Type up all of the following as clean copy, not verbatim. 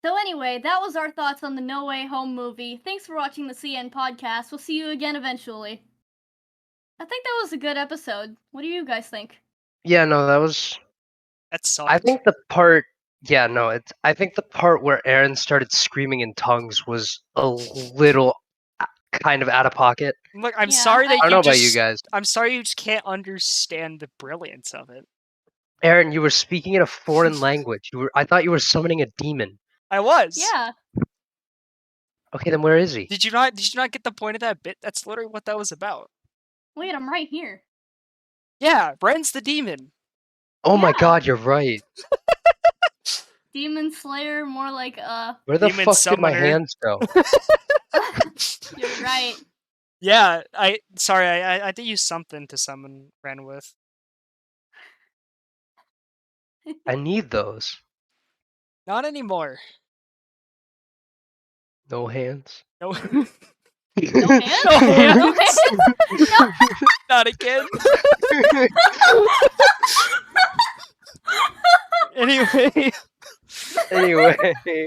So anyway, that was our thoughts on the No Way Home movie. Thanks for watching the CNPodcast. We'll see you again eventually. I think that was a good episode. What do you guys think? Yeah, no, that was. That I sucked. think the part. Yeah, no, it's. I think the part where Aaron started screaming in tongues was a little kind of out of pocket. Look, I'm Yeah, sorry that I don't you know about just. you guys. I'm sorry you just can't understand the brilliance of it. Aaron, you were speaking in a foreign language. I thought you were summoning a demon. I was. Yeah. Okay, then where is he? Did you not get the point of that bit? That's literally what that was about. Wait, I'm right here. Yeah, Ren's the demon. Oh my Yeah. god, you're right. Demon Slayer, more like Where the Demon fuck did my summoner. hands go? You're right. Yeah, I had to use something to summon Ren with. I need those. Not anymore. No hands. No. No hands? No hands. No hands? No. Not again. Anyway. Anyway.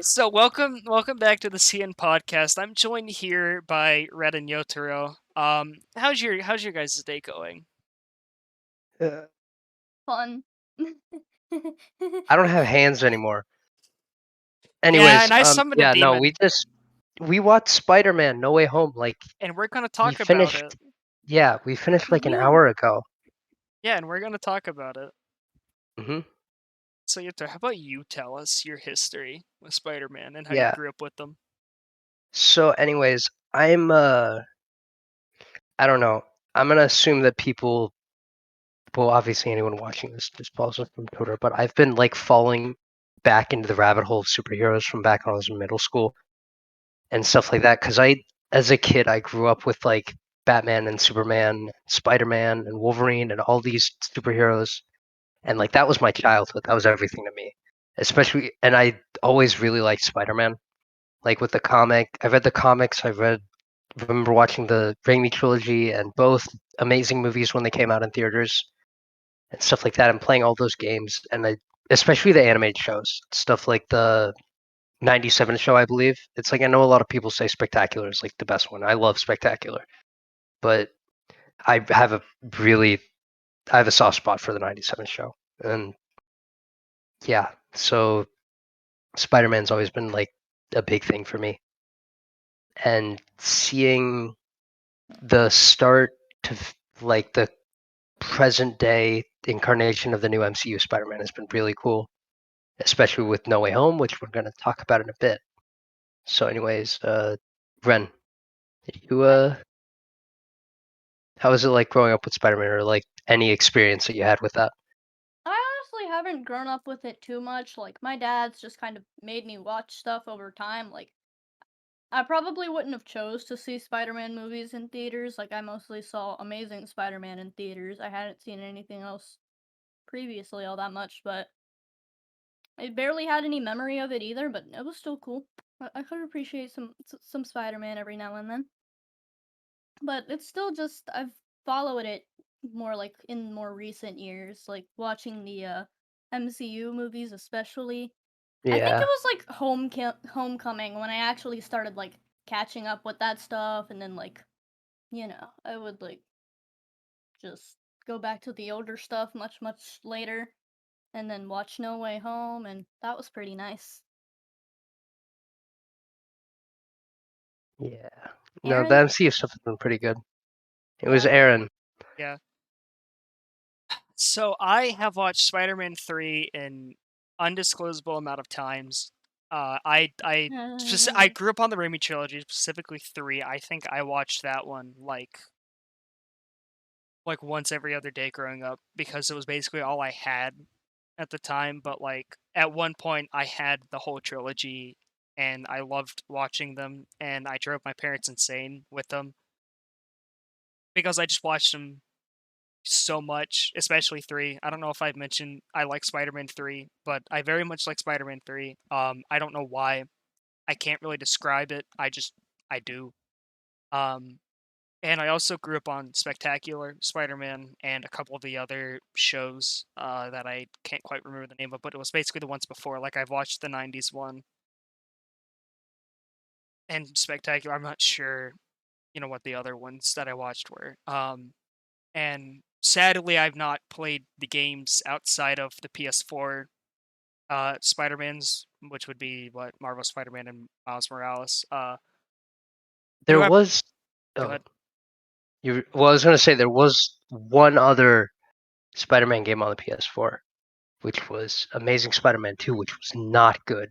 So welcome back to the CNPodcast. I'm joined here by Red and Yotaro. How's your guys' day going? Fun. I don't have hands anymore. Anyways, Yeah, and I summoned a yeah, no, demon. we watched Spider-Man No Way Home like And we're gonna we talk about finished. it. Yeah, we finished like an Yeah. hour ago. Yeah, and we're gonna talk about it. Hmm. So Yotaro, how about you tell us your history with Spider-Man and how Yeah. you grew up with them? So, anyways, I don't know. I'm gonna assume that people, well, obviously anyone watching this just follows us from Twitter, but I've been like falling back into the rabbit hole of superheroes from back when I was in middle school and stuff like that. Because as a kid, I grew up with like Batman and Superman, Spider-Man and Wolverine and all these superheroes, and like that was my childhood. That was everything to me. Especially, and I always really liked Spider-Man. Like with the comic, I read the comics. Remember watching the Raimi trilogy and both amazing movies when they came out in theaters and stuff like that, and playing all those games, and especially the animated shows, stuff like the '97 show, I believe. It's like I know a lot of people say Spectacular is like the best one. I love Spectacular, but I have a really I have a soft spot for the '97 show, and yeah, so Spider-Man's always been like a big thing for me, and seeing the start to like the present day incarnation of the new MCU Spider-Man has been really cool, especially with No Way Home, which we're going to talk about in a bit. So, anyways, Ren, did you how was it like growing up with Spider-Man, or like any experience that you had with that? I honestly haven't grown up with it too much. Like, my dad's just kind of made me watch stuff over time. Like, I probably wouldn't have chose to see Spider-Man movies in theaters. Like, I mostly saw Amazing Spider-Man in theaters. I hadn't seen anything else previously all that much, but I barely had any memory of it either, but it was still cool. I could appreciate some Spider-Man every now and then. But it's still just I've followed it more like in more recent years, like watching the MCU movies especially. I think it Yeah, was like Homecoming when I actually started like catching up with that stuff, and then like I would like just go back to the older stuff much later, and then watch No Way Home, and that was pretty nice. yeah. No, the Aaron? MCU stuff has been pretty good. It was Yeah. Aaron. Yeah. So I have watched Spider-Man 3 in undisclosable amount of times. I grew up on the Raimi trilogy, specifically 3. I think I watched that one like once every other day growing up because it was basically all I had at the time, but like at one point I had the whole trilogy and I loved watching them, and I drove my parents insane with them because I just watched them so much, especially 3. I don't know if I've mentioned I like Spider-Man 3, but I very much like Spider-Man 3. I don't know why. I can't really describe it. I do. Um, and I also grew up on Spectacular Spider-Man and a couple of the other shows that I can't quite remember the name of, but it was basically the ones before. Like I've watched the '90s one. and spectacular. I'm not sure, what the other ones that I watched were. And sadly, I've not played the games outside of the PS4 Spider-Mans, which would be what Marvel Spider-Man and Miles Morales. Do There have was Go oh, ahead. well, I was gonna say there was one other Spider-Man game on the PS4, which was Amazing Spider-Man 2, which was not good.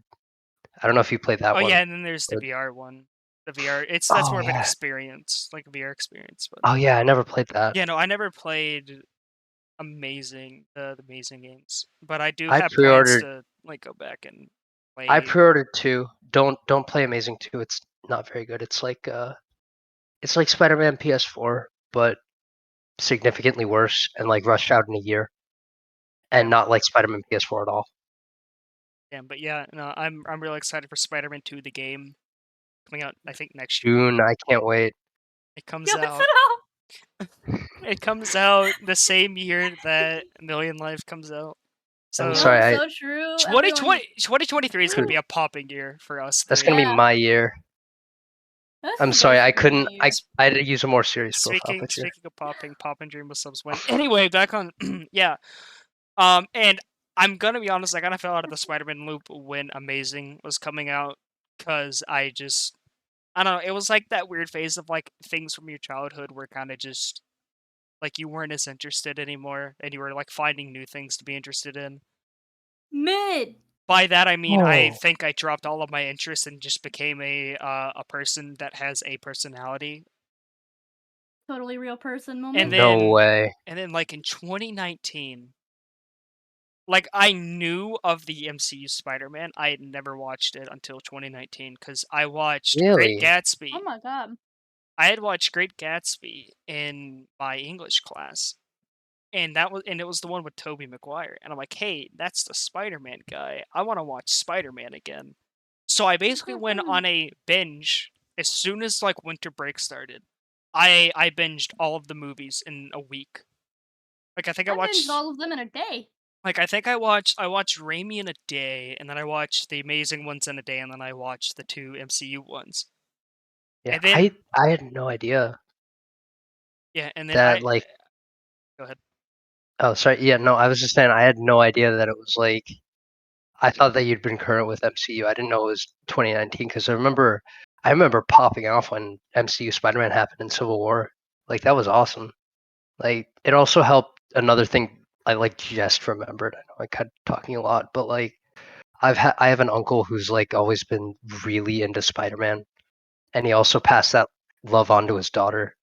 I don't know if you played that Oh one. yeah, and then there's the But, VR one. The VR, that's oh more of an yeah, experience, like a VR experience. But oh yeah, I never played that. yeah, no, I never played the Amazing games, but I do I have plans pre-ordered. to like go back and I play. pre-ordered 2. Don't play Amazing 2. It's not very good. It's like Spider-Man PS4, but significantly worse and like rushed out in a year, and Damn, not like Spider-Man PS4 at all. damn. But yeah, no, I'm really excited for Spider-Man 2, the game coming out. I think next year. June, I can't wait. It comes Get it out. out. It comes out the same year that A Million Life comes out. I'm So sorry, Oh, so true. Everyone. 2023 is gonna be a popping year for us that's gonna be three. Yeah, my year. this I'm is sorry, I basically couldn't. my year. I had to use a more serious profile Speaking picture. speaking of popping, Pop and Dream with subs win. Anyway, back on yeah. And I'm gonna be honest, I kind of fell out of the Spider-Man loop when Amazing was coming out because I don't know, it was like that weird phase of like things from your childhood were kind of just like you weren't as interested anymore, and you were like finding new things to be interested in. Mid. By that I mean I Oh, think I dropped all of my interests and just became a person that has a personality. Totally real person And moment. no then way. like in 2019, like I knew of the MCU Spider-Man. I had never watched it until 2019 because I watched Great Really? Oh Gatsby. my god. I had watched Great Gatsby in my English class, and it was the one with Tobey Maguire. And I'm like, hey, that's the Spider-Man guy. I want to watch Spider-Man again. So I basically went on a binge as soon as like winter break started. I binged all of the movies in a week. Like I think I I binged watched all of them in a day. Like I watched Raimi in a day, and then I watched the Amazing ones in a day, and then I watched the 2 MCU ones. Yeah, And then I had no idea yeah, and then that I like. Go ahead. Oh, sorry. Yeah, no, I was just saying I had no idea that it was like. I thought that you'd been current with MCU. I didn't know it was 2019 because I remember popping off when MCU Spider-Man happened in Civil War. Like that was awesome. Like it also helped. Another thing I like just remembered. I know I kept talking a lot, but like I have an uncle who's like always been really into Spider-Man, and he also passed that love on to his daughter.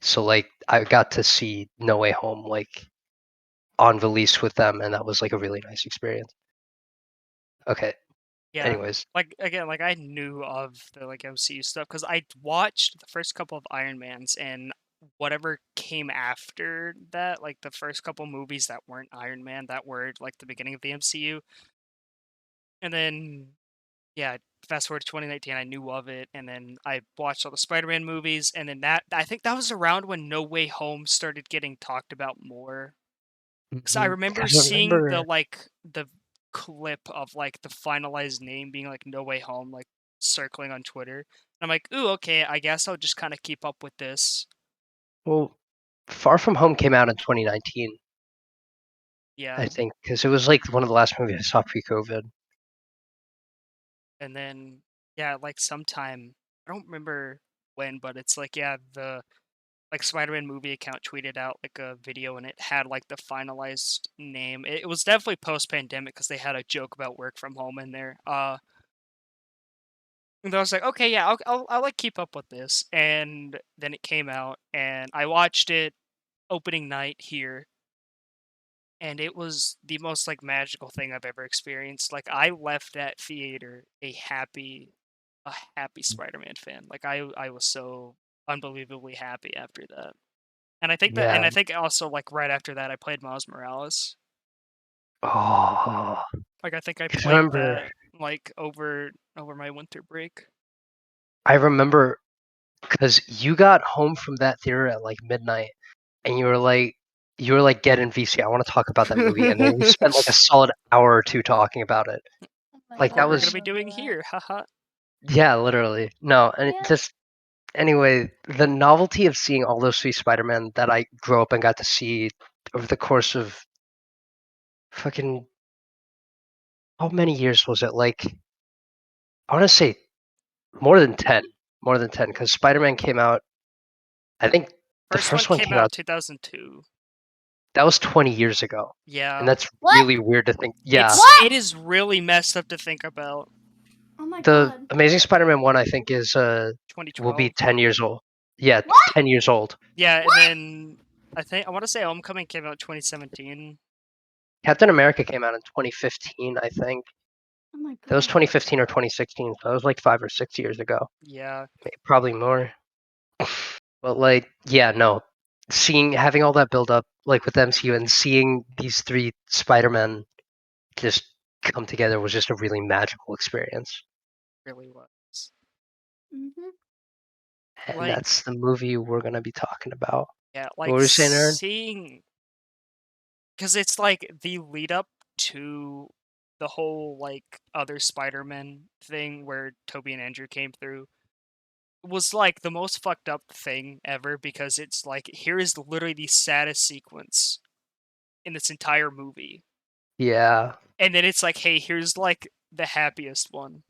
So like I got to see No Way Home like on release with them, and that was like a really nice experience. Okay. Yeah. Anyways, Like again, like I knew of the like MCU stuff because I watched the first couple of Iron Mans and whatever came after that, like the first couple movies that weren't Iron Man that were like the beginning of the MCU. And then yeah, fast forward to 2019, I knew of it, and then I watched all the Spider-Man movies, and then I think that was around when No Way Home started getting talked about more. Because I remember because seeing remember, the clip of like the finalized name being like No Way Home, like circling on Twitter. And I'm like, ooh, okay, I guess I'll just kind of keep up with this. well, Far From Home came out in 2019, I Yeah, think, because it was like one of the last movies I saw pre-COVID. and then yeah, like sometime I don't remember when, but it's like yeah, the like Spider-Man movie account tweeted out like a video and it had like the finalized name. It was definitely post-pandemic because they had a joke about work from home in there. And I was like, okay, yeah, I'll like keep up with this. And then it came out and I watched it opening night here, and it was the most like magical thing I've ever experienced. Like I left that theater a happy Spider-Man fan. Like I was so unbelievably happy after that. And Yeah. I think also like right after that I played Miles Morales. Oh, Like I think I because I played remember, that like over my winter break. I remember, because you got home from that theater at like midnight, and you were like, get in VC. I want to talk about that movie, and then we spent like a solid hour or two talking about it. Oh my Like What that we're god, I gonna was be remember doing that. here, haha. Yeah, literally. No, and Yeah. just anyway, the novelty of seeing all those three Spider-Man that I grew up and got to see over the course of fucking how many years was it? Like I want to say more than 10, because Spider-Man came out. I think the First one first one came came out in out. 2002. That was 20 years ago, and Yeah. that's What? really weird to think. Yeah, It's What? it is really messed up to think about. Oh my the god. Amazing Spider-Man one I think is will be 2012. 10 years old. Yeah, What? 10 years old. Yeah, and What? then I want to say Homecoming came out 2017. Captain America came out in 2015, I think. Oh my That was god. 2015 or 2016, so that was like 5 or 6 years ago. Yeah, Probably more. But like, yeah, no. Having all that build up, like with MCU, and seeing these three Spider-Men just come together was just a really magical experience. really was. Mhm. And Like, that's the movie we're gonna be talking about. yeah, What like were you saying, Aaron? seeing, because it's like the lead up to the whole like other Spider-Man thing where Toby and Andrew came through was like the most fucked up thing ever, because it's like here is literally the saddest sequence in this entire movie, Yeah, and then it's like, hey, here's like the happiest one,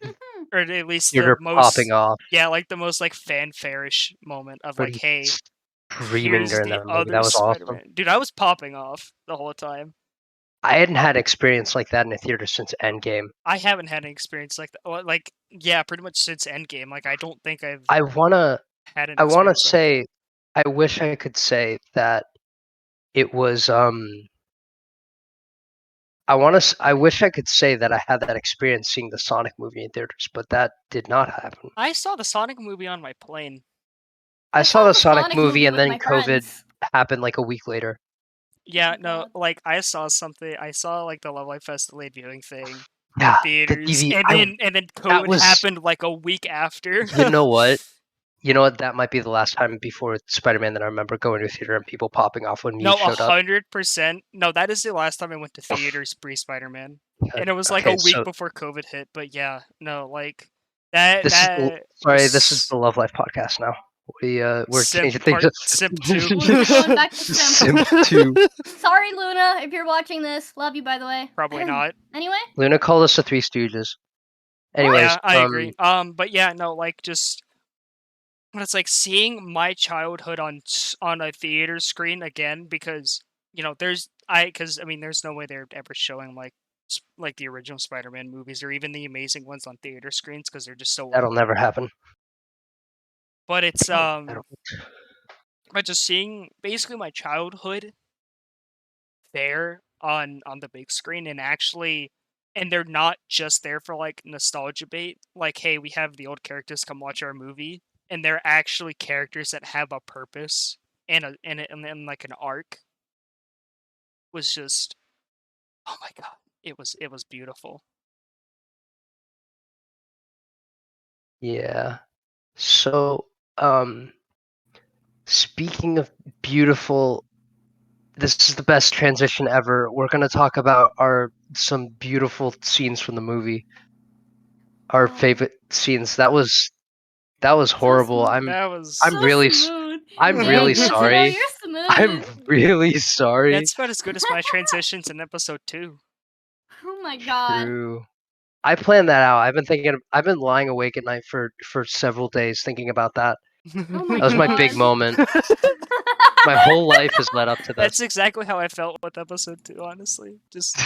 Mhm. or at least the theater popping most, off. yeah, like the most like fanfare-ish moment of like, hey, Everybody screaming here's during the that movie. other That was awesome. Spider-Man. Dude, I was popping off the whole time. I hadn't had an experience like that in a theater since Endgame. I haven't had an experience like that. Well, like, yeah, pretty much since Endgame. Like, I don't think I've I wanna had an I wanna experience like that. say I wish I could say that it was I wish I could say that I had that experience seeing the Sonic movie in theaters, but that did not happen. I saw the Sonic movie on my plane. I I saw saw the the Sonic Sonic movie movie and with then my COVID friends. happened like a week later. Yeah, my no, god. like I saw something. I saw like the Love Life Fest delayed viewing thing in Yeah, the theaters, DV and I then that COVID was happened like a week after. you know what? You know what? That might be the last time before Spider-Man that I remember going to a theater and people popping off when No, Meve showed up. 100%. No, that is the last time I went to theaters pre Spider-Man, and it was like a Okay, week so before COVID hit. But yeah, no, like that this is that this is was the Love Life podcast now. We're Simp changing things. part Simp 2. We're going back to Simp. Simp 2. Sorry, Luna, if you're watching this. Love you, by the way. Probably not. Anyway, Luna called us the Three Stooges. what? Anyways, Yeah, I agree. But yeah, no, like just when it's like seeing my childhood on a theater screen again, because because I mean there's no way they're ever showing like like the original Spider-Man movies or even the amazing ones on theater screens because they're just so that'll old. never happen. But it's That'll- but just seeing basically my childhood there on the big screen, and actually, and they're not just there for like nostalgia bait, like, hey, we have the old characters come watch our movie, and they're actually characters that have a purpose and like an arc, was just, oh my god, it was beautiful. Yeah. So, speaking of beautiful, this is the best transition ever. We're gonna talk about some beautiful scenes from the movie. Our Oh, favorite scenes. That was so horrible. smooth. That I'm was So really smooth. I'm Dang, really Yoshiro, sorry. you're I'm smooth. really sorry. that's about as good as my transitions in episode 2. Oh my god. True. I planned that out. I've been lying awake at night for several days thinking about that. Oh my That was my big god. moment. My whole life has led up to That's this. exactly how I felt with episode 2, honestly. Just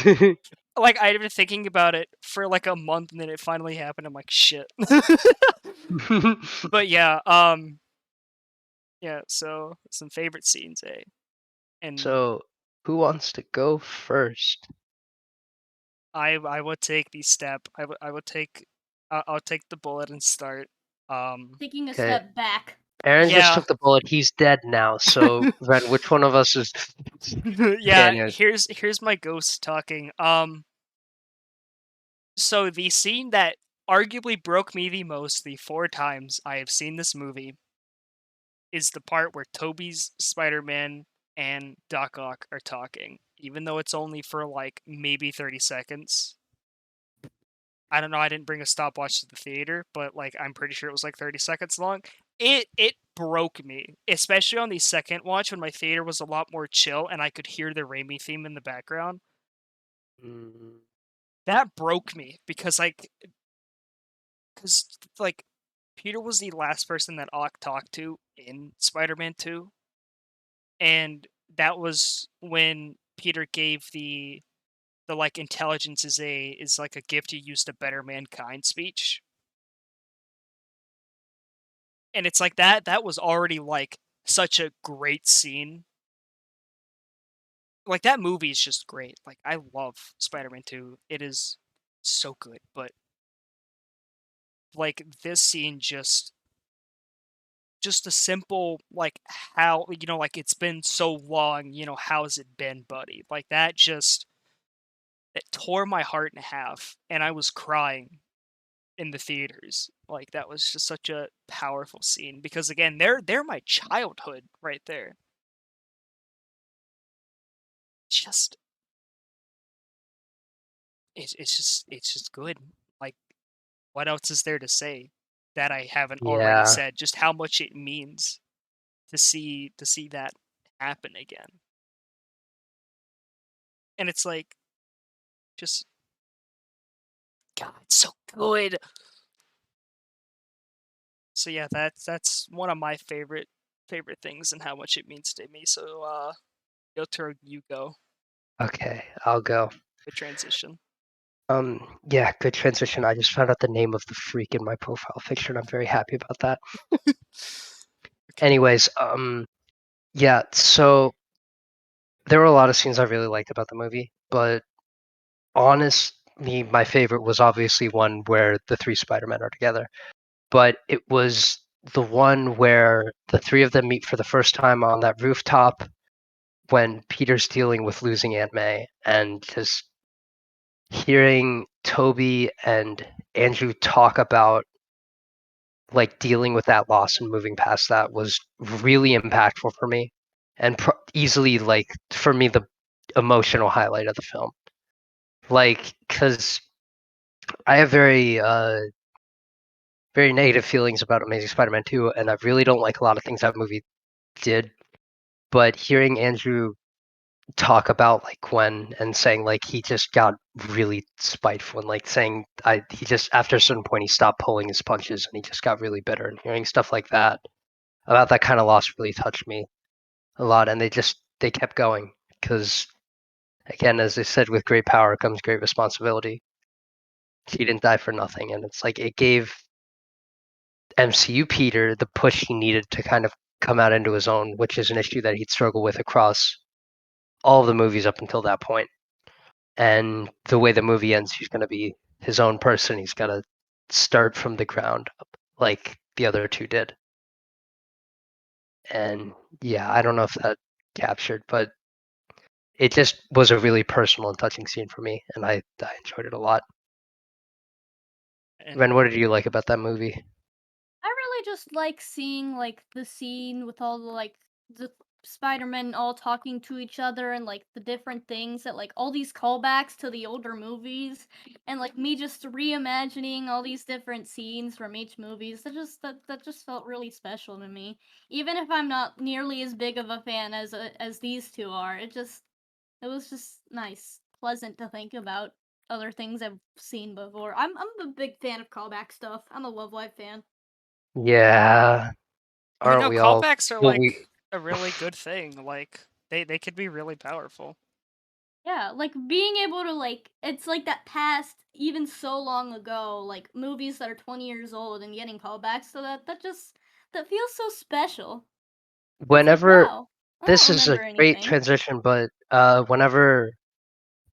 like I'd been thinking about it for like a month, and then it finally happened. I'm like, shit. But yeah, yeah. So some favorite scenes, eh? And So, who wants to go first? I would take the step. I would take. I'll take the bullet and start. Taking a Okay, step back. Aaron just Yeah, took the bullet. He's dead now. So, Ren, which one of us is yeah. Daniel? Here's my ghost talking. So the scene that arguably broke me the most the 4 times I have seen this movie is the part where Toby's Spider-Man and Doc Ock are talking, even though it's only for like maybe 30 seconds. I don't know, I didn't bring a stopwatch to the theater, but, like, I'm pretty sure it was, like, 30 seconds long. It broke me, especially on the second watch when my theater was a lot more chill and I could hear the Raimi theme in the background. Mm, That broke me because, like, Peter was the last person that Ock talked to in Spider-Man 2, and that was when Peter gave the, like, intelligence is like a gift you use to better mankind speech. And it's like that was already, like, such a great scene. Like, that movie is just great. Like, I love Spider-Man 2. It is so good, but, like, this scene just a simple, like, how, like, it's been so long, how's it been, buddy? Like, that just it tore my heart in half, and I was crying in the theaters. Like, that was just such a powerful scene because, again, they're my childhood right there. Just it's just good. Like, what else is there to say that I haven't already yeah, said? Just how much it means to see that happen again. And it's like, just God, it's so good. So yeah, that's one of my favorite things and how much it means to me. So Yotaro, you go. okay, I'll go. The transition. Yeah, good transition. I just found out the name of the freak in my profile picture, and I'm very happy about that. Okay. Anyways, yeah, so there were a lot of scenes I really liked about the movie, but honestly, my favorite was obviously one where the three Spider-Men are together. But it was the one where the three of them meet for the first time on that rooftop when Peter's dealing with losing Aunt May, and just hearing Toby and Andrew talk about like dealing with that loss and moving past that was really impactful for me, and easily like for me the emotional highlight of the film. Like, because I have very negative feelings about Amazing Spider-Man 2, and I really don't like a lot of things that movie did. But hearing Andrew talk about like Gwen and saying like he just got really spiteful and like saying he just after a certain point he stopped pulling his punches and he just got really bitter, and hearing stuff like that about that kind of loss really touched me a lot, and they kept going because again, as I said, with great power comes great responsibility. He didn't die for nothing, and it's like it gave MCU Peter the push he needed to kind of come out into his own, which is an issue that he'd struggled with across all of the movies up until that point. And the way the movie ends, he's going to be his own person. He's got to start from the ground up, like the other two did. And yeah, I don't know if that captured, but it just was a really personal and touching scene for me, and I enjoyed it a lot. And Ren, what did you like about that movie? I really just like seeing like the scene with all the Spider-Men all talking to each other and like the different things that like all these callbacks to the older movies and like me just reimagining all these different scenes from each movies. That just felt really special to me. Even if I'm not nearly as big of a fan as these two are, it was just nice, pleasant to think about other things I've seen before. I'm a big fan of callback stuff. I'm a Love Live fan. Yeah, aren't no, we all? callbacks are Well, like a really good thing. Like, they could be really powerful. Yeah, like being able to like it's like that past even so long ago, like movies that are 20 years old and getting callbacks to that feels so special. It's like, whenever wow, I this don't is a remember great anything. transition, but whenever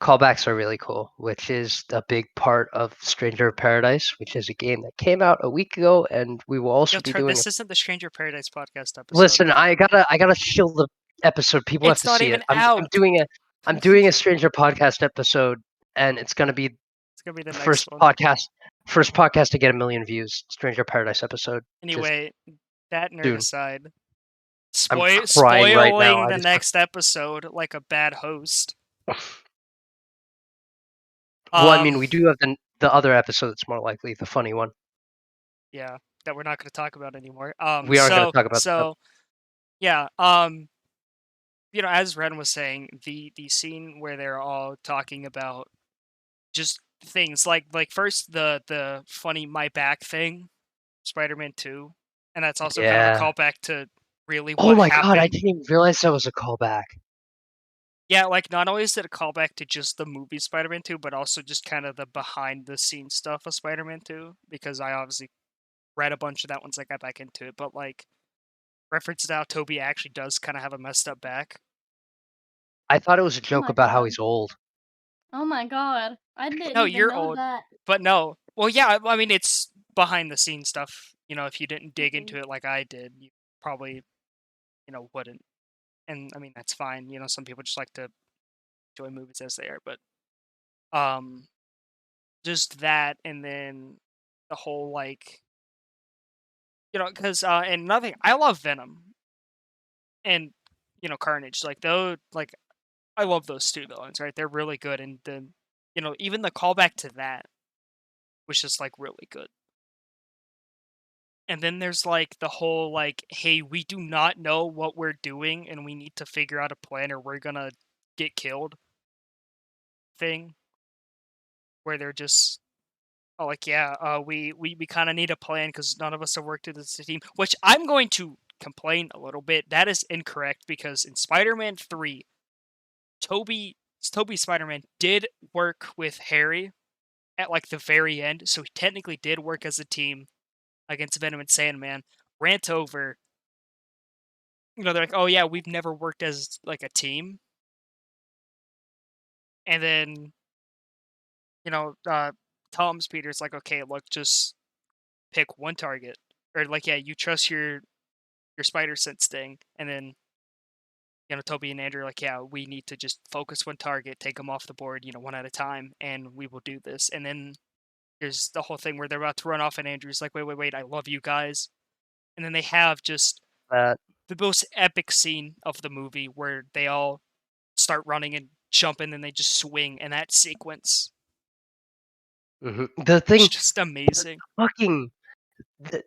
callbacks are really cool, which is a big part of Stranger of Paradise, which is a game that came out a week ago, and we will also be doing. This isn't the Stranger Paradise podcast episode. Listen, I gotta shill the episode. People have It's to not see it. even I'm out. doing a Stranger podcast episode, and it's gonna be It's gonna be the the next one. first podcast to get 1 million views. Stranger Paradise episode. Just Anyway, that nerd soon. aside, I'm crying right now. spoiling the next episode like a bad host. Well, I Um, mean, we do have the the other episode that's more likely, the funny one. Yeah, that we're not going to talk about anymore. We aren't going to talk about that. So yeah, as Ren was saying, the scene where they're all talking about just things like first the funny my back thing, Spider-Man 2, and that's also kind of a Yeah. callback to really Oh what my god, I happened. didn't even realize that was a callback. Yeah, like not only is it a callback to just the movie Spider-Man 2, but also just kind of the behind the scenes stuff of Spider-Man 2, because I obviously read a bunch of that once I got back into it, but like references how Toby actually does kind of have a messed up back. I thought it was a Oh joke my about how god. he's old. Oh my god. I didn't No, even you're know old, that. but no. Well, yeah, I mean it's behind the scenes stuff. If you didn't dig into Mhm. it like I did, you probably wouldn't. And I mean that's fine. Some people just like to enjoy movies as they are, but um just that, and then the whole like because and nothing. I love Venom and Carnage. Like though, like I love those two villains. Right, they're really good, and then even the callback to that was just like really good. And then there's like the whole like, hey, we do not know what we're doing, and we need to figure out a plan, or we're gonna get killed. Thing where they're just like, yeah, we kind of need a plan because none of us have worked as a team. Which I'm going to complain a little bit. That is incorrect because in Spider-Man 3, Toby Spider-Man did work with Harry at like the very end, so he technically did work as a team against Venom and Sandman. Rant over. They're like, oh yeah, we've never worked as like a team, and then Tom's Peter's like, okay, look, just pick one target, or like, yeah, you trust your spider sense thing, and then Toby and Andrew are like, yeah, we need to just focus one target, take them off the board, one at a time, and we will do this. And then there's the whole thing where they're about to run off, and Andrew's like, wait, I love you guys, and then they have just That the most epic scene of the movie where they all start running and jumping, and they just swing, and that sequence the is thing, just amazing. fucking the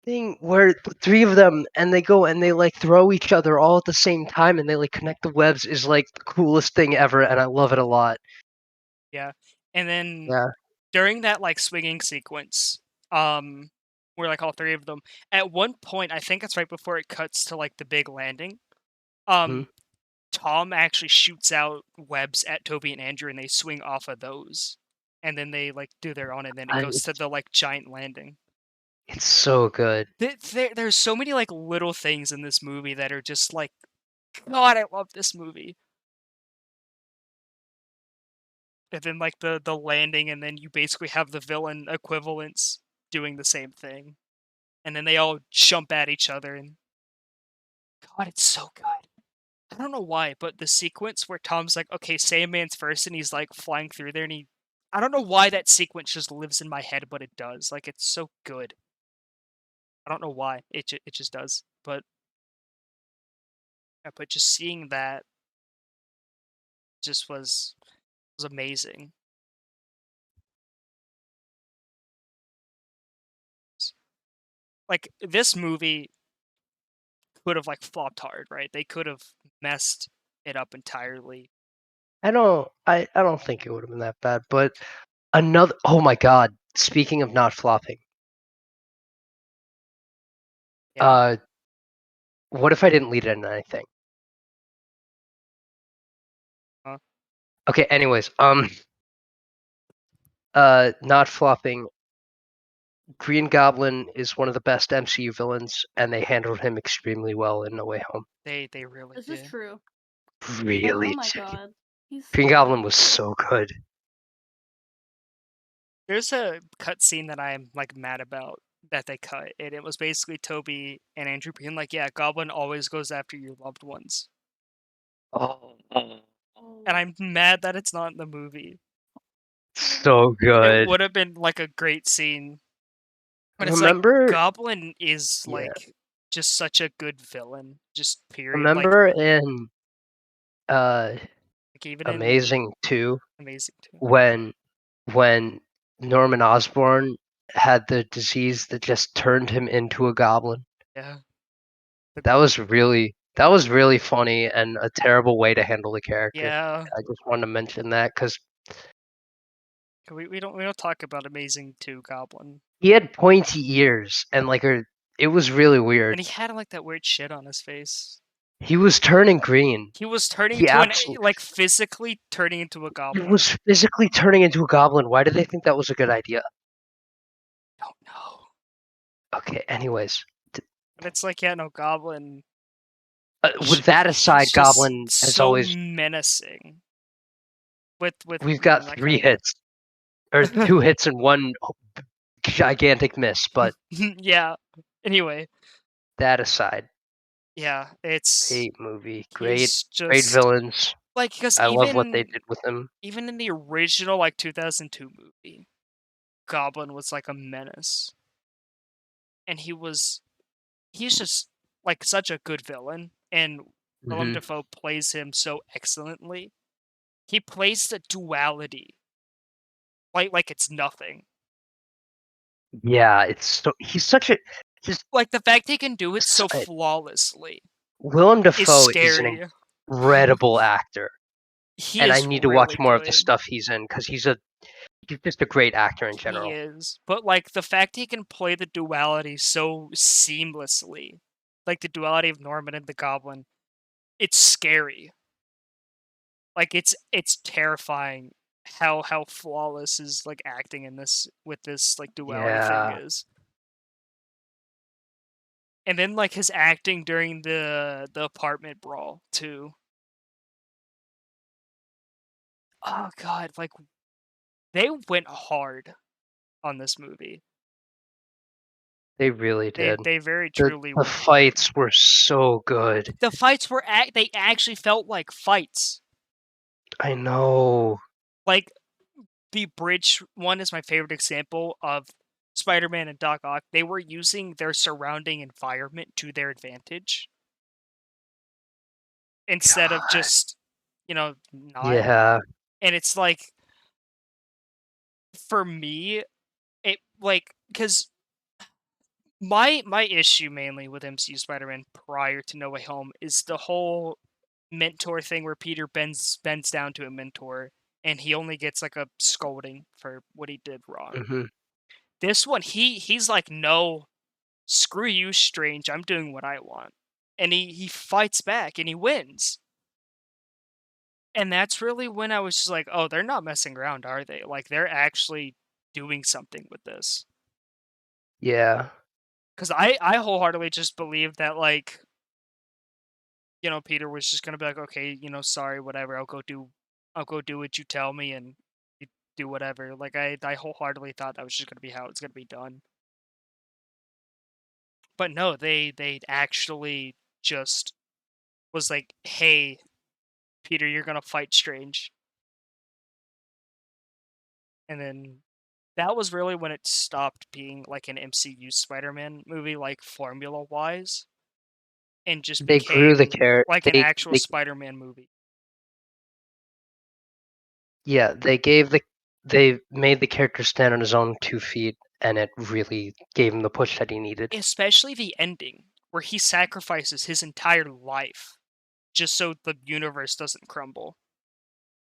thing where the three of them and they go and they like throw each other all at the same time and they like connect the webs is like the coolest thing ever, and I love it a lot. Yeah, and then Yeah. during that like swinging sequence, where like all three of them at one point, I think it's right before it cuts to like the big landing. Mhm. Tom actually shoots out webs at Toby and Andrew, and they swing off of those, and then they like do their own, and then it goes to the like giant landing. It's so good. There's so many like little things in this movie that are just like, God, I love this movie. And then like the landing, and then you basically have the villain equivalents doing the same thing, and then they all jump at each other, and God, it's so good. I don't know why, but the sequence where Tom's like, okay, Sandman's first, and he's like flying through there, and I don't know why that sequence just lives in my head, but it does. Like, it's so good. I don't know why. It just does. But yeah, but just seeing that just was amazing. Like this movie could have like flopped hard, right? They could have messed it up entirely. I don't think it would have been that bad, but another, oh my god, speaking of not flopping, Yeah. what if I didn't lead it in anything? Huh? Okay, anyways, not flopping. Green Goblin is one of the best MCU villains, and they handled him extremely well in No Way Home. They really This is did. true. Like, oh Really, my god. He's Green so Goblin good. was so good. There's a cut scene that I'm like mad about that they cut, and it was basically Toby and Andrew being like, "Yeah, Goblin always goes after your loved ones," Oh, and I'm mad that it's not in the movie. so And it good. would have been like a great scene, but it's like Remember, Goblin is yeah, like just such a good villain, just period. Like remember in uh even in Amazing 2 Amazing too. when when Norman Osborn had the disease that just turned him into a goblin. Yeah. That was really funny and a terrible way to handle the character. Yeah. I just wanted to mention that because We don't talk about Amazing 2 Goblin. he had pointy ears and it was really weird. And he had like that weird shit on his face. He was turning green. He was turning He into absolutely physically turning into a he goblin. was physically turning into a goblin. Why did they think that was a good idea? Don't know. Okay, anyways. But it's like, yeah, no, Goblin. With that aside, he's just Goblin has so always. menacing. With We've got that 3 kind of- hits, or 2 hits and 1 gigantic miss. But yeah. Anyway, that aside, yeah, it's great movie, great he's great just villains. like, because I love what they did with him. even in the original like 2002 movie, Goblin was like a menace, and he's just like such a good villain, and Willem Hmm. Dafoe plays him so excellently. He plays the duality like it's nothing. Yeah, he's such a just Like the fact he can do it so uh, flawlessly Willem is Dafoe is an scary. incredible actor, He and I is need to watch really more of the good. stuff he's in because he's just a great actor in He general. is. But like the fact he can play the duality so seamlessly, like the duality of Norman and the Goblin, it's scary. Like it's terrifying how flawless his like acting in this with this like duality thing Yeah, is. And then like his acting during the apartment brawl too. Oh god, like they went hard on this movie. they really They did. they very The truly the went hard. fights were so good. The fights were they actually felt like fights. I know. Like the bridge one is my favorite example of Spider-Man and Doc Ock. They were using their surrounding environment to their advantage instead of God. just, not. Yeah, And it's like for me, it like because my issue mainly with MCU Spider-Man prior to No Way Home is the whole mentor thing where Peter bends down to a mentor and he only gets like a scolding for what he did wrong. hmm This one, he's like, no, screw you, Strange. I'm doing what I want, and he fights back and he wins. And that's really when I was just like, oh, they're not messing around, are they? Like they're actually doing something with this. yeah, Because I wholeheartedly just believe that like Peter was just gonna be like, okay, sorry, whatever. I'll go do what you tell me, and you do whatever. Like I wholeheartedly thought that was just gonna be how it's gonna be done. But no, they actually just was like, hey, Peter, you're gonna fight Strange, and then that was really when it stopped being like an MCU Spider-Man movie, like formula wise, and just they grew the became character. like an actual Spider-Man movie. Yeah, they made the character stand on his own 2 feet, and it really gave him the push that he needed. Especially the ending, where he sacrifices his entire life just so the universe doesn't crumble.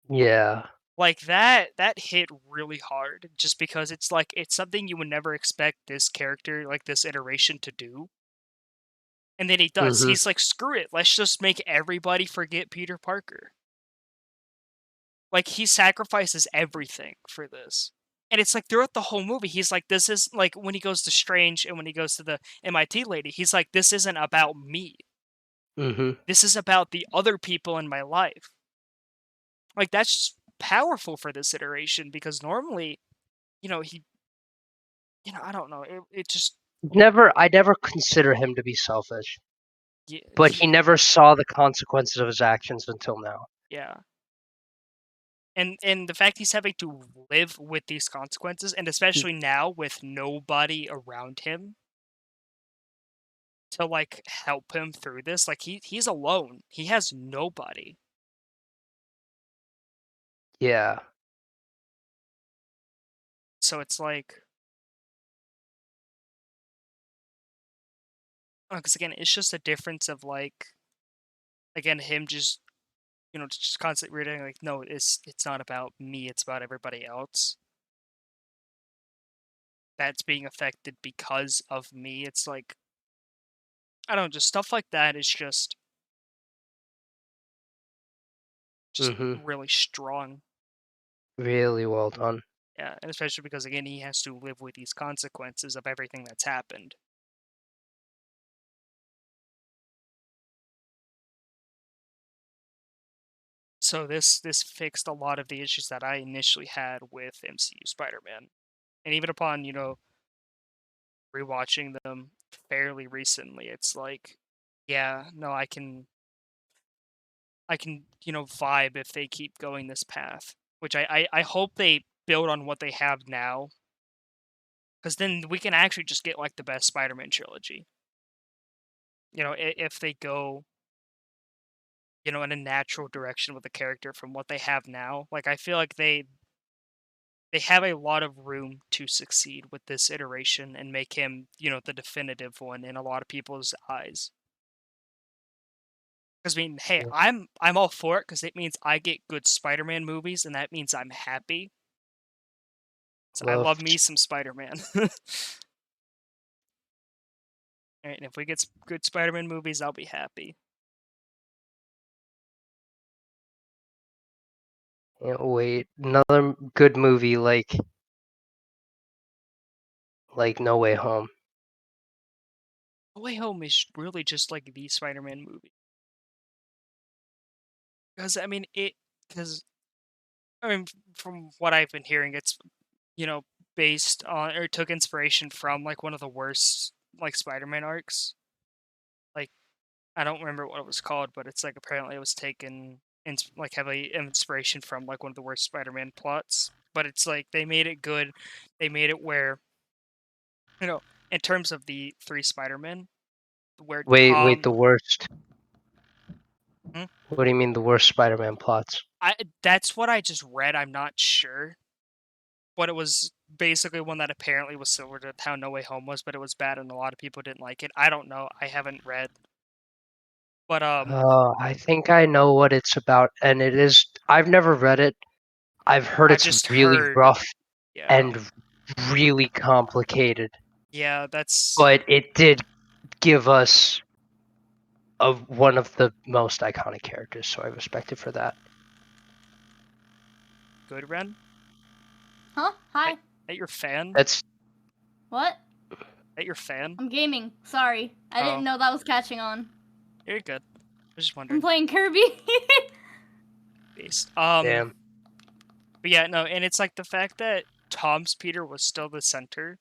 Yeah. Like that hit really hard just because it's like it's something you would never expect this character, like this iteration, to do. And then he does. hmm He's like, screw it, let's just make everybody forget Peter Parker. Like he sacrifices everything for this. And it's like throughout the whole movie, he's like, this is like when he goes to Strange and when he goes to the MIT lady, he's like, this isn't about me. hmm This is about the other people in my life. Like that's powerful for this iteration because normally, he, I don't know, it just, I never consider him to be selfish, yeah, but he never saw the consequences of his actions until now. yeah. And the fact he's having to live with these consequences, and especially now with nobody around him to like help him through this, like he's alone. He has nobody. Yeah. So it's like, because again, it's just a difference of like, again, him just just constantly reading like, no, it's not about me, it's about everybody else that's being affected because of me. It's like, I don't know, just stuff like that is just Mm-hmm. really strong. Really well done. Yeah, and especially because again, he has to live with these consequences of everything that's happened. So this fixed a lot of the issues that I initially had with MCU Spider-Man. And even upon, rewatching them fairly recently, it's like, yeah, no, I can, vibe if they keep going this path. Which I hope they build on what they have now. Because then we can actually just get like the best Spider-Man trilogy. If they go, in a natural direction with the character from what they have now. Like I feel like they have a lot of room to succeed with this iteration and make him, the definitive one in a lot of people's eyes. Because I mean, hey, Yeah. I'm all for it because it means I get good Spider-Man movies, and that means I'm happy. So I love Love. me some Spider-Man. Alright, and if we get good Spider-Man movies, I'll be happy. Can't wait. Another good movie like No Way Home. No Way Home is really just like the Spider-Man movie. Because I mean, because I mean, from what I've been hearing, it's you know based on or took inspiration from like one of the worst like Spider-Man arcs. Like I don't remember what it was called, but it's like apparently it was taken like heavily inspiration from like one of the worst Spider-Man plots. But it's like they made it good. They made it where you know in terms of the three Spider-Men, where Wait, the Tom. worst. Hmm? What do you mean the worst Spider-Man plots? That's what I just read. I'm not sure. But it was basically one that apparently was similar to how No Way Home was, but it was bad and a lot of people didn't like it. I don't know. I haven't read. But Oh, I think I know what it's about, and it is. I've never read it. I've heard I've it's just really heard, rough yeah. and really complicated, Yeah, that's but it did give us one of the most iconic characters, so I respect it for that. good, Ren. Huh? Hi. That your fan? That's What? That your fan? I'm gaming. Sorry. I Oh, didn't know that was catching on. you're good. I was just I'm wondering. playing Kirby. Based. damn. But yeah, no, and it's like the fact that Tom's Peter was still the center.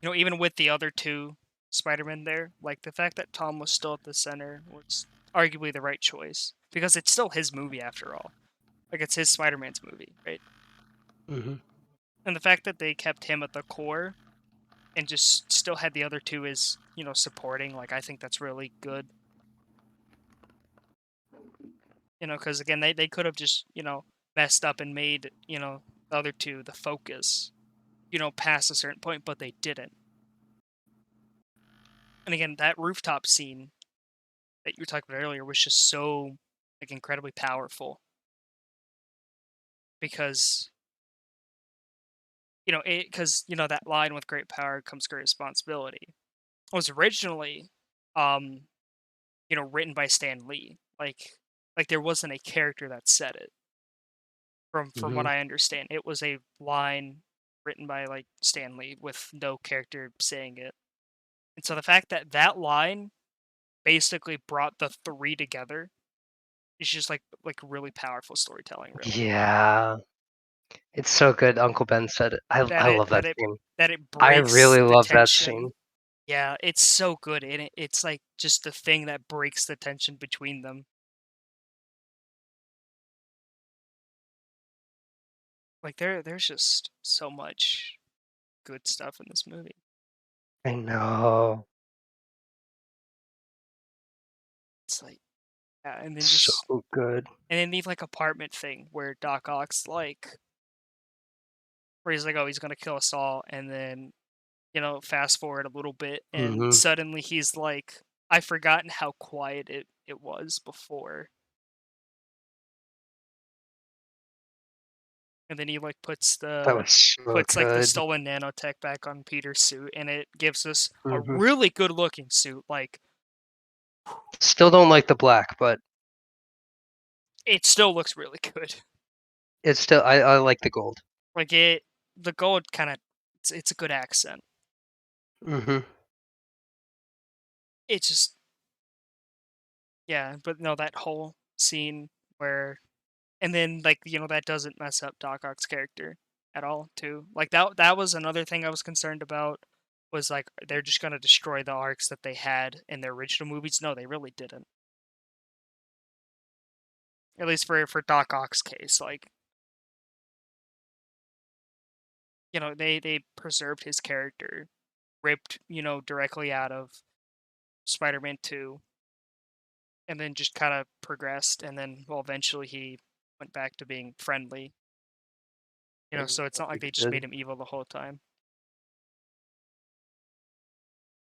Even with the other two Spider-Men there, like the fact that Tom was still at the center was arguably the right choice because it's still his movie after all. Like it's his Spider-Man's movie, right? Hmm. And the fact that they kept him at the core and just still had the other two as supporting, like I think that's really good. Because again, they could have just messed up and made the other two the focus, past a certain point, but they didn't. And again, that rooftop scene that you were talking about earlier was just so like incredibly powerful because that line with great power comes great responsibility was originally um written by Stan Lee. Like there wasn't a character that said it. From what Hmm. I understand, it was a line written by like Stan Lee with no character saying it. And so the fact that that line basically brought the three together is just like really powerful storytelling, really. Yeah, it's so good. Uncle Ben said it. That I it love that that it scene. that it I breaks really the love that scene. tension. Yeah, it's so good, and it's like just the thing that breaks the tension between them. Like there's just so much good stuff in this movie. I know. It's like yeah, and then just So good. and then the like apartment thing where Doc Ock's like where he's like, "Oh, he's gonna kill us all," and then fast forward a little bit, and Hmm. suddenly he's like, "I've forgotten how quiet it was before," and then he like That was so puts like the good. stolen nanotech back on Peter's suit, and it gives us a Hmm. really good looking suit. Like Still don't like the black, but it still looks really good. it's still I like the gold. Like the gold kind of it's a good accent. Hmm. It's just yeah, but no, that whole scene where and then like that doesn't mess up Doc Ock's character at all too. Like that was another thing I was concerned about was like they're just gonna destroy the arcs that they had in their original movies. No, they really didn't. At least for Doc Ock's case, like they preserved his character, ripped directly out of Spider-Man 2, and then just kind of progressed, and then well eventually he went back to being friendly. So it's not like they just made Good. him evil the whole time.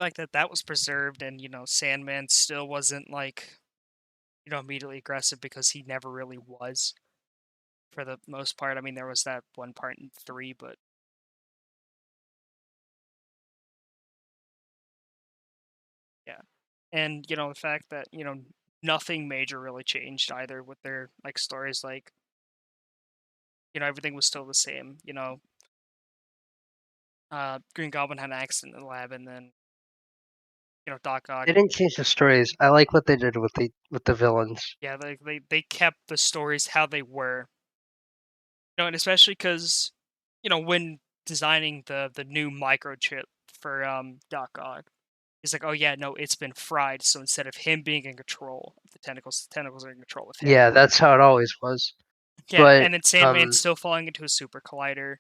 Like that was preserved, and Sandman still wasn't like immediately aggressive because he never really was for the most part. I mean, there was that one part in 3, but yeah. And the fact that nothing major really changed either with their like stories. Like everything was still the same. Green Goblin had an accident in the lab, and then Doc Ock. They didn't change the stories. I like what they did with the villains. Yeah, they kept the stories how they were. And especially because when designing the new microchip for Doc Ock, he's like, oh yeah, no, it's been fried. So instead of him being in control of the tentacles are in control of him. Yeah, that's how it always was. Yeah, But and then Sandman's still falling into a super collider.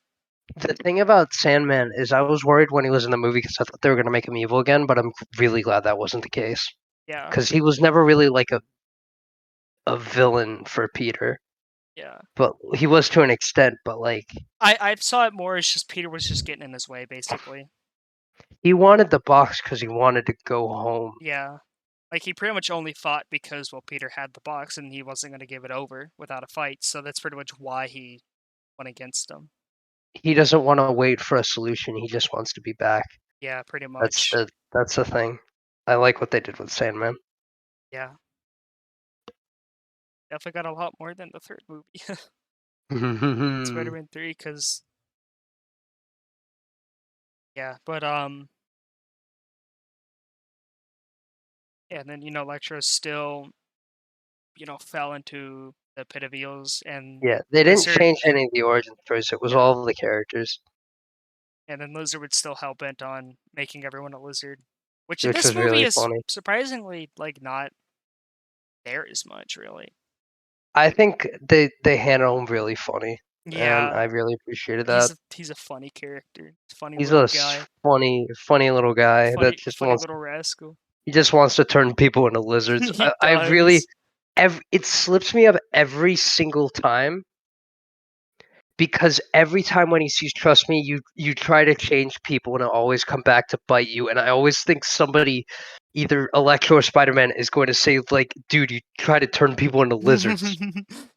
the thing about Sandman is I was worried when he was in the movie because I thought they were going to make him evil again, but I'm really glad that wasn't the case. Yeah, Because he was never really like a villain for Peter. yeah. But he was to an extent, but like I saw it more as just Peter was just getting in his way, basically. he wanted the box because he wanted to go home. Yeah. Like he pretty much only fought because Peter had the box and he wasn't going to give it over without a fight. So that's pretty much why he went against him. He doesn't want to wait for a solution. He just wants to be back. Yeah, pretty That's much. the thing. I like what they did with Sandman. Yeah. Definitely got a lot more than the third movie. Spider-Man 3, because yeah, but yeah, and then Electro still fell into the pit of eels, and Yeah, they didn't Lizard, change any of the origin stories. It was yeah, all the characters, and then Lizard was still hell bent on making everyone a lizard, which in which this was movie really is funny. surprisingly like not there as much, really. I think they handle him really funny, and Yeah, I really appreciated that. he's a funny character, funny He's little a guy, funny little guy that just funny wants little rascal. he just wants to turn people into lizards. He I really does. it slips me up every single time because every time when he sees trust me you try to change people and it always come back to bite you, and I always think somebody either Electro or Spider-Man is going to say like, dude, you try to turn people into lizards.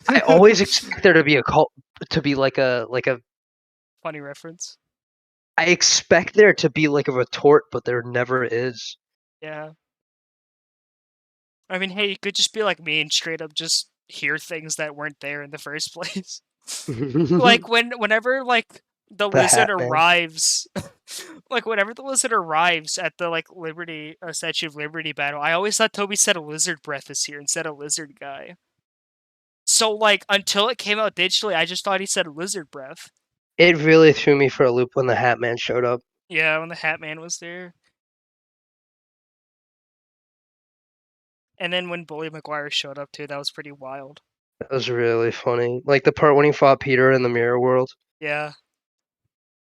I always expect there to be a call to be like a Funny reference. I expect there to be like a retort, but there never is. Yeah. I mean, hey, you could just be like me and straight up just hear things that weren't there in the first place. The Like whenever like the lizard Hat Man. arrives, like whenever the lizard arrives at the like Liberty Statue of Liberty battle, I always thought Toby said a lizard breath is here instead of lizard guy. So like until it came out digitally, I just thought he said lizard breath. It really threw me for a loop when the Hat Man showed up. Yeah, when the Hat Man was there. And then when Bully Maguire showed up too, that was pretty wild. That was really funny. Like the part when he fought Peter in the mirror world. Yeah.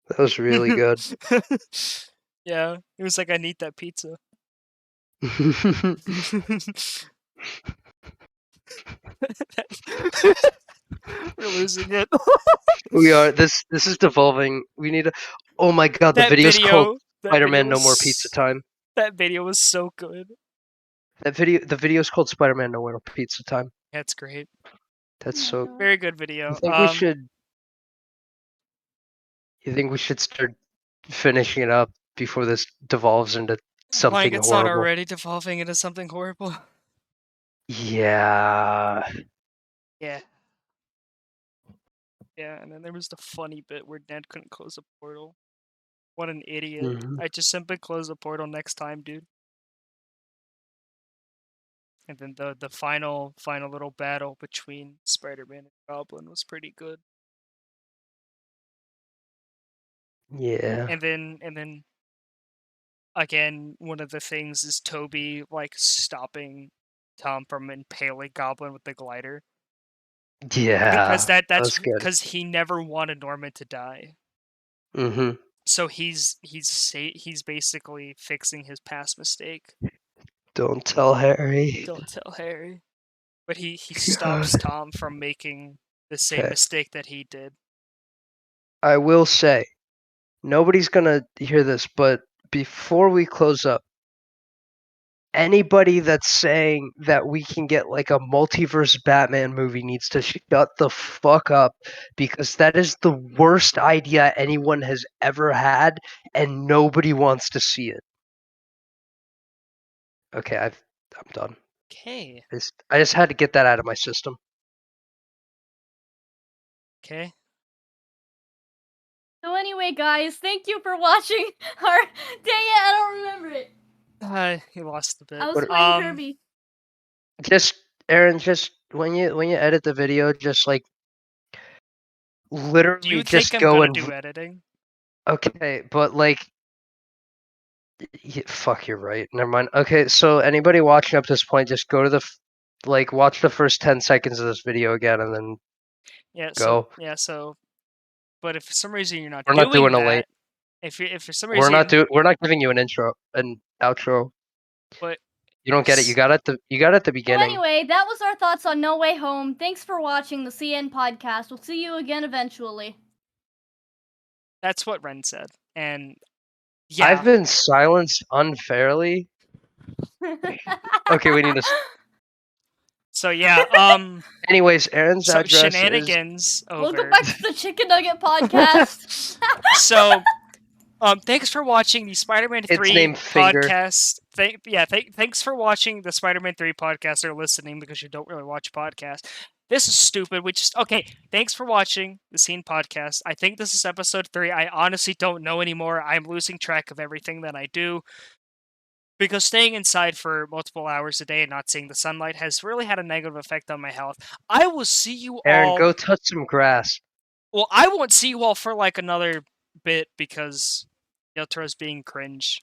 That was really good. Yeah. It was like I need that pizza. We're losing it. We are. This is devolving. We need to. Oh my god, the video's called Spider-Man No More Pizza Time. That video was so good. The video's called Spider-Man No More Pizza Time. That's great. That's Oh my so. God. Very good video. You think we should? You think we should start finishing it up before this devolves into something it's not horrible? already devolving into something horrible. Yeah. Yeah. Yeah, and then there was the funny bit where Ned couldn't close a portal. What an idiot. Mhm. I just simply close the portal next time, dude. And then the final little battle between Spider-Man and Goblin was pretty good. Yeah. And then again, one of the things is Toby like stopping Tom from impaling Goblin with the glider. Because Yeah. that's good. because he never wanted Norman to die. Mm-hmm. So he's basically fixing his past mistake. Don't tell Harry. Don't tell Harry. But he God. stops Tom from making the same Okay. mistake that he did. I will say, nobody's gonna hear this, but before we close up, anybody that's saying that we can get like a multiverse Batman movie needs to shut the fuck up, because that is the worst idea anyone has ever had, and nobody wants to see it. Okay, I'm done. Okay. I just had to get that out of my system. Okay. So anyway, guys, thank you for watching our. Dang it, I don't remember it. He lost the bit. I was playing Kirby. Just Aaron, just when you edit the video, just like Do literally you just think I'm go gonna and do editing? okay, but like fuck, you're right. Never mind. Okay, so anybody watching up to this point, just go to the like watch the first 10 seconds of this video again, and then Yeah. go. So. But if for some reason you're not We're not doing doing a that, late. if for some We're reason not we're not giving you an intro, an outro. but You don't get it. You got it. You got it at the So beginning. anyway, that was our thoughts on No Way Home. Thanks for watching the CNPodcast. We'll see you again eventually. that's what Ren said. And yeah. I've been silenced unfairly. Okay, we need to. So yeah, Anyways, Aaron's so address is. shenanigans over. Welcome back to the Chicken Nugget Podcast. So thanks for watching the Spider-Man 3 It's named Finger. podcast. Thanks for watching the Spider-Man 3 podcast or listening, because you don't really watch podcasts. This is stupid. Thanks for watching the CNPodcast. I think this is episode 3. I honestly don't know anymore. I'm losing track of everything that I do, because staying inside for multiple hours a day and not seeing the sunlight has really had a negative effect on my health. I will see you Aaron, all. go touch some grass. Well, I won't see you all for like another bit, because Yotro's being cringe.